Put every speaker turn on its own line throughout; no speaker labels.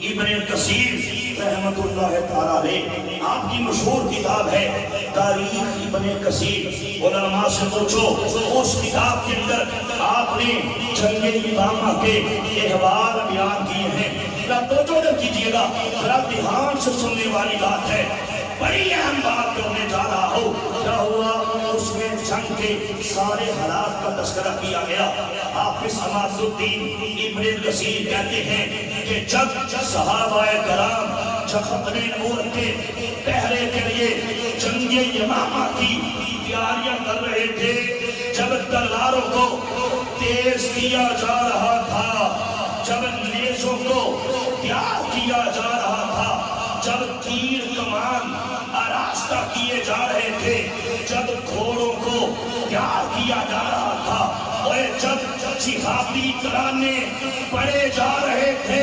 ابن کثیر رحمت اللہ تعالیٰ علیہ، آپ کی مشہور کتاب ہے تاریخ ابن کثیر۔ علماء سے پوچھو، اس کتاب کے اندر آپ نے جنگ یمامہ کے احوال بیان کیے ہیں۔ ذرا توجہ کیجیے گا، ذرا دھیان سے سننے والی بات ہے، بڑی اہم بات کرنے جا رہا ہوں۔ کیا ہوا؟ اس میں جنگ کے سارے حالات کا تذکرہ کیا گیا۔ حافظ حماد الدین ابن کثیر کہتے ہیں کہ جب صحابہ کرام جب اپنے نبوت کے پہرے کے لیے جنگ یمامہ کی تیاریاں کر رہے تھے، جب تلواروں کو تیز کیا جا رہا تھا، جب نیزوں کو تیار کیا جا رہا تھا، جب تیر کمان آراستہ کیے جا رہے تھے، جب گھوڑوں کو تیار کیا جا رہا تھا، اور جب جہادی ترانے پڑے جا رہے تھے،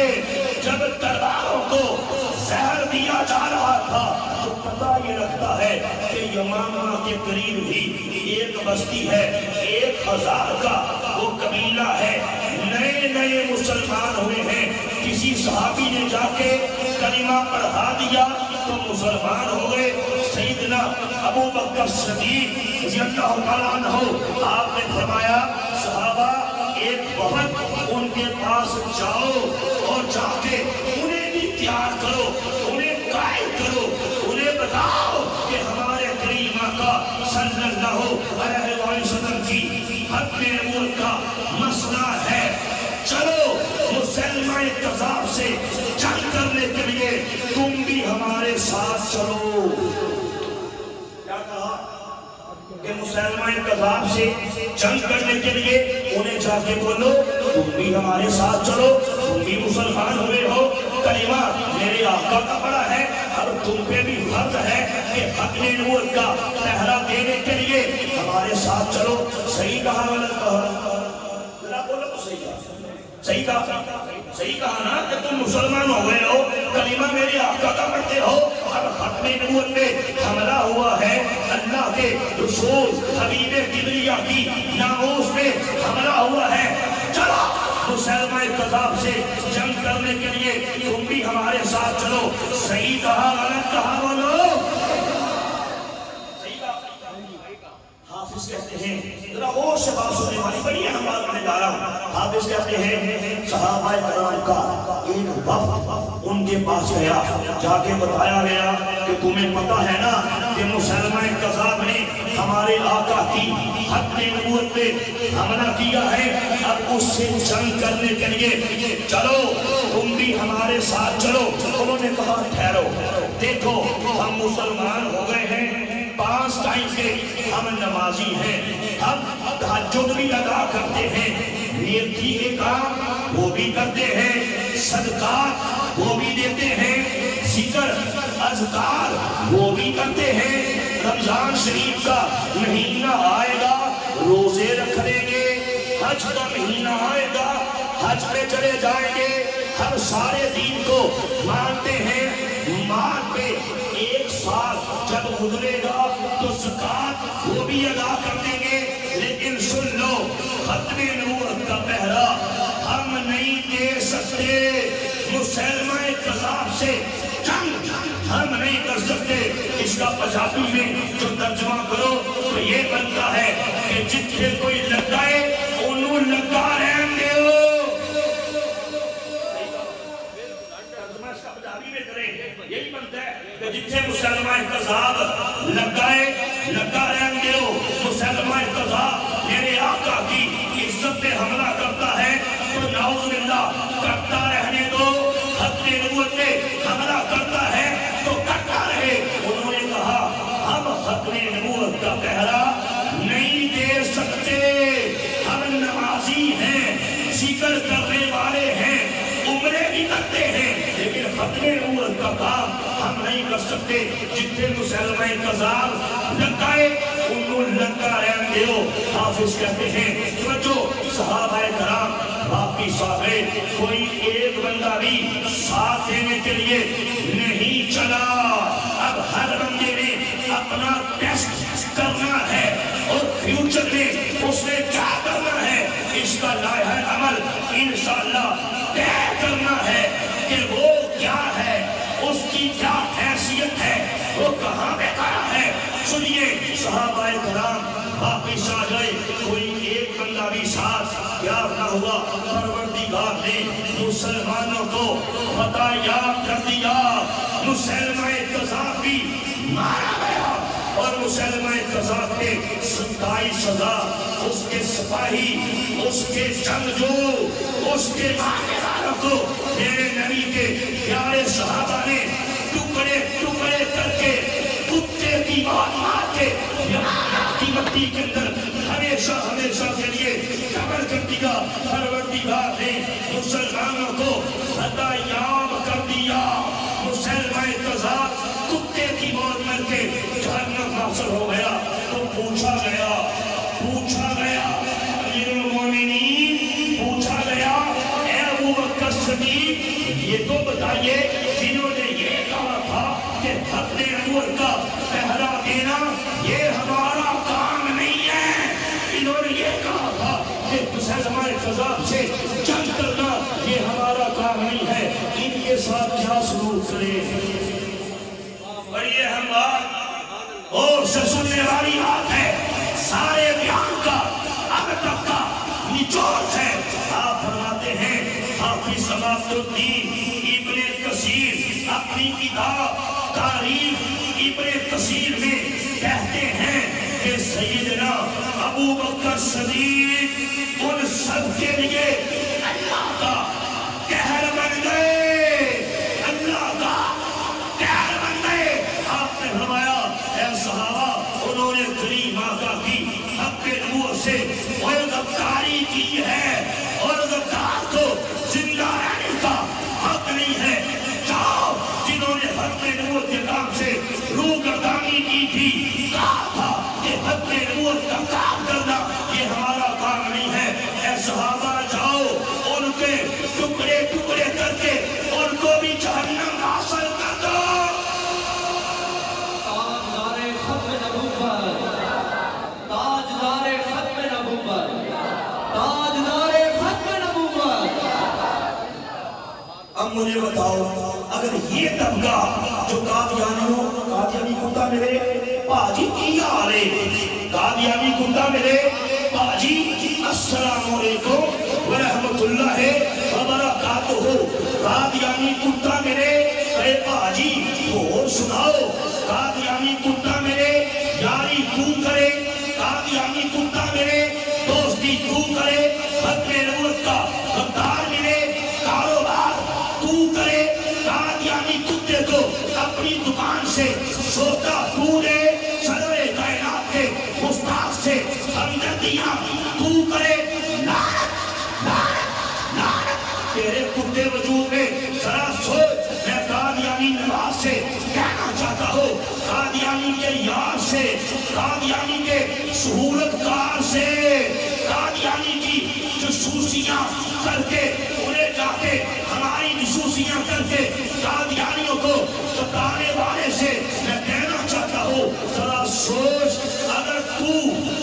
جب تلواروں کو زہر دیا جا رہا تھا، تو پتہ یہ لگتا ہے کہ یمامہ کے قریب ہی ایک بستی ہے، 1000 کا وہ قبیلہ ہے، نئے نئے مسلمان ہوئے ہیں، کسی صحابی نے جا کے کلمہ پڑھا دیا تو مسلمان ہو گئے۔ سیدنا ابو بکر صدیق رضی اللہ تعالیٰ عنہ، آپ نے فرمایا صحابہ ایک وقت ان کے پاس جاؤ اور جا کے انہیں بھی تیار کرو، انہیں قائل کرو، انہیں بتاؤ کہ ہمارے کریم آقا صلی اللہ علیہ وسلم کی ختم نبوت کا مسئلہ ہے، چلو مسلمہ کذاب سے جنگ کرنے کے لیے تم بھی ہمارے ساتھ چلو۔ کیا کہا کہ مسلمہ کذاب سے جنگ کرنے کے لیے انہیں جا کے بولو تم بھی ہمارے ساتھ چلو، تم بھی مسلمان ہوئے ہو، کلمہ میرے آقا کا پڑا ہے، اب تم پہ بھی فرض ہے کہ ختم نبوت کا پہرا دینے کے لیے ہمارے ساتھ چلو۔ صحیح کہا غلط کہا؟ ذرا بولو تو صحیح کہا، صحیح کہا، صحیح کہا نا کہ تم مسلمان ہو گئے ہو، کلمہ میرے آقا کا پڑھتے ہو، اب ختم نبوت پہ حملہ ہوا ہے، اللہ کے رسول حبیب کبریا کی ناموس پہ حملہ ہوا ہے، چلو مسلمہ کذاب سے جنگ کرنے کے لیے تم بھی ہمارے ساتھ چلو۔ صحیح کہا غلط کہا؟ بولو صحیح کہا۔ حافظ کہتے ہیں، ذرا غور سے بات سننے والی بڑی اہم بات کرنے جا رہا ہوں۔ حافظ کہتے ہیں صحابہ کرام کا ایک وفد ان کے پاس گیا، جا کے بتایا گیا کہ تمہیں پتہ ہے نا کہ مسلمہ کذاب نے ہمارے آقا کی ختم نبوت پہ حملہ کیا ہے، اب اس سے جنگ کرنے کے لیے چلو تم بھی ہمارے ساتھ چلو۔ انہوں نے کہا ٹھہرو، دیکھو ہم مسلمان ہو گئے ہیں، 5 ٹائم کے ہم نمازی ہیں، ہم تہجد بھی ادا کرتے ہیں، نیکی کے کام وہ بھی کرتے ہیں، صدقات وہ بھی دیتے ہیں، ذکر اذکار وہ بھی کرتے ہیں، رمضان شریف کا مہینہ آئے گا روزے رکھ لیں گے، حج کا مہینہ آئے گا حج پہ چلے جائیں گے، ہم سارے دین کو مانتے ہیں، مان پہ 1 سال جب گزرے گا تو زکات وہ بھی ادا کر دیں گے، لیکن سن لو ختم نبوت کا پہرا ہم نہیں دے سکتے، مسلمہ کذاب سے جنگ ہم نہیں کر سکتے۔ اس کا پنجابی میں جو ترجمہ کرو تو یہ بنتا ہے کہ جتنے کوئی لگائے انہوں لگا رہن دے ہو۔ ترجمہ اس کا پنجابی میں کریں یہی بنتا ہے کہ جتنے مسلمہ کذاب لگائے لگا رہن دے ہو، مسلمہ کذاب میرے آقا کی عزت پہ حملہ کرتا ہے تو نعوذ باللہ کرتا رہنے دو، ختم نبوت پہ حملہ کرتا ہے تو کرتا رہے۔ انہوں نے کہا ہم ختم نبوت کا پہرا نہیں دے سکتے، ہم نمازی ہیں، ذکر کرنے والے ہیں، عمرے بھی کرتے ہیں، لیکن ختم نبوت کا کام ہم نہیں کر سکتے۔ جتنے مسلمہ کذاب لگائے انہوں لگا رہن دے ہو۔ حافظ کہتے ہیں جو صحابہ کرام باقی صحابے کوئی ایک بندہ بھی ساتھ دینے کے لیے نہیں چلا، اب ہر بندے نے اپنا ٹیسٹ کرنا ہے اور فیوچر میں اس نے کیا کرنا ہے اس کا لائحہ عمل انشاءاللہ طے کرنا ہے کہ وہ کیا ہے، اس کی کیا حیثیت ہے، وہ کہاں پہ کھڑا ہے۔ سنیے صحابہ کرام واپس آ گئے، کوئی ایک بندہ بھی ساتھ تیار نہ ہوا۔ پروردگار نے مسلمانوں کو فتح یاب کر دیا، مسلمہ کذاب بھی مارا گیا، اور مسلمہ کذاب کے 27,000 اس کے سپاہی، اس کے جنگجو، اس کے مارنے والوں کو میرے نبی کے پیارے صحابہ نے ٹکڑے ٹکڑے کر کے کتے کی موت مار کے یمانہ کی مٹی کے اندر ہمیشہ ہمیشہ کے لیے قبر کر دیا۔ پروردگار نے مسلمانوں کو فتح یاب کر دیا، مسلمہ کذاب کتے کی موت مر کے جہنم حاصل ہو گیا۔ تو پوچھا گیا امیر المومنین، پوچھا گیا اے ابو بکر صدیق، یہ تو بتائیے جنہوں نے یہ کہا تھا کہ ختم نبوت کا پہرا دینا یہ ہمارا کام نہیں ہے، انہوں نے یہ کہا تھا کہ مسلمہ کذاب سے جنگ کرنا یہ ہمارا کام نہیں ہے، ان کے ساتھ کیا سلوک کرے۔ اور یہ ہم بات اور سے سننے والی بات ہے، سارے بیان کا اب تک کا نچوڑ ہے۔ آپ فرماتے ہیں حافظ صلاح الدین ابن کثیر اپنی کتاب تاریخ ابن کثیر میں کہتے ہیں کہ سیدنا ابو بکر صدیق ان سب کے لیے اللہ کا قہر بن گئے، اللہ کا قہر بن گئے۔ آپ نے فرمایا اے صحابہ، انہوں نے غریب آقا کی حق نبوت سے وہ غداری کی ہے، اور غدار کو زندہ رہنے کا حق نہیں ہے۔ جاؤ جنہوں نے حق نبوت کے کام سے روگردانی کی تھی، کہا تھا کہ حق نبوت کا کام کرنا یہ ہمارا کام نہیں ہے، اے صحابہ جاؤ ان کے ٹکڑے ٹکڑے کر کے ان کو بھی جہنم حاصل کر دو۔ اب مجھے بتاؤ، اگر یہ طبقہ جو قادیانی کتا ملے پاجی کی آرے، قادیانی کتا ملے پاجی السلام علیکم ورحمت اللہ وبرکاتہ، قادیانی کتا ملے اے پاجی اور سناؤ، قادیانی کتا ملے یاری تو کرے، قادیانی کتا ملے دوستی تو کرے، ختم نبوت کا غدار ملے کاروبار تو کرے، قادیانی کتے کو اپنی دکان سے سوتا تو لے، سرور کائنات کے مستاق سے ہمدردیاں تو کرے، لعنت لعنت لعنت تیرے کتے وجود میں۔ ذرا سوچ، میں قادیانی نواز سے کہنا چاہتا ہوں، قادیانی کے یار سے، قادیانی کے سہولت کار سے، قادیانی کی جسوسیاں کر کے انہیں جا کے ہماری جسوسیاں کر کے قادیانیوں کو بتانے والے سے میں کہنا چاہتا ہوں، ذرا سوچ، اگر تو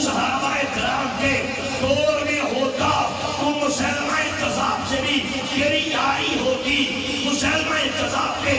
صحابہ کرام کے دور میں ہوتا تو مسلمہ کذاب سے بھی تیری یاری ہوتی، مسلمہ کذاب کے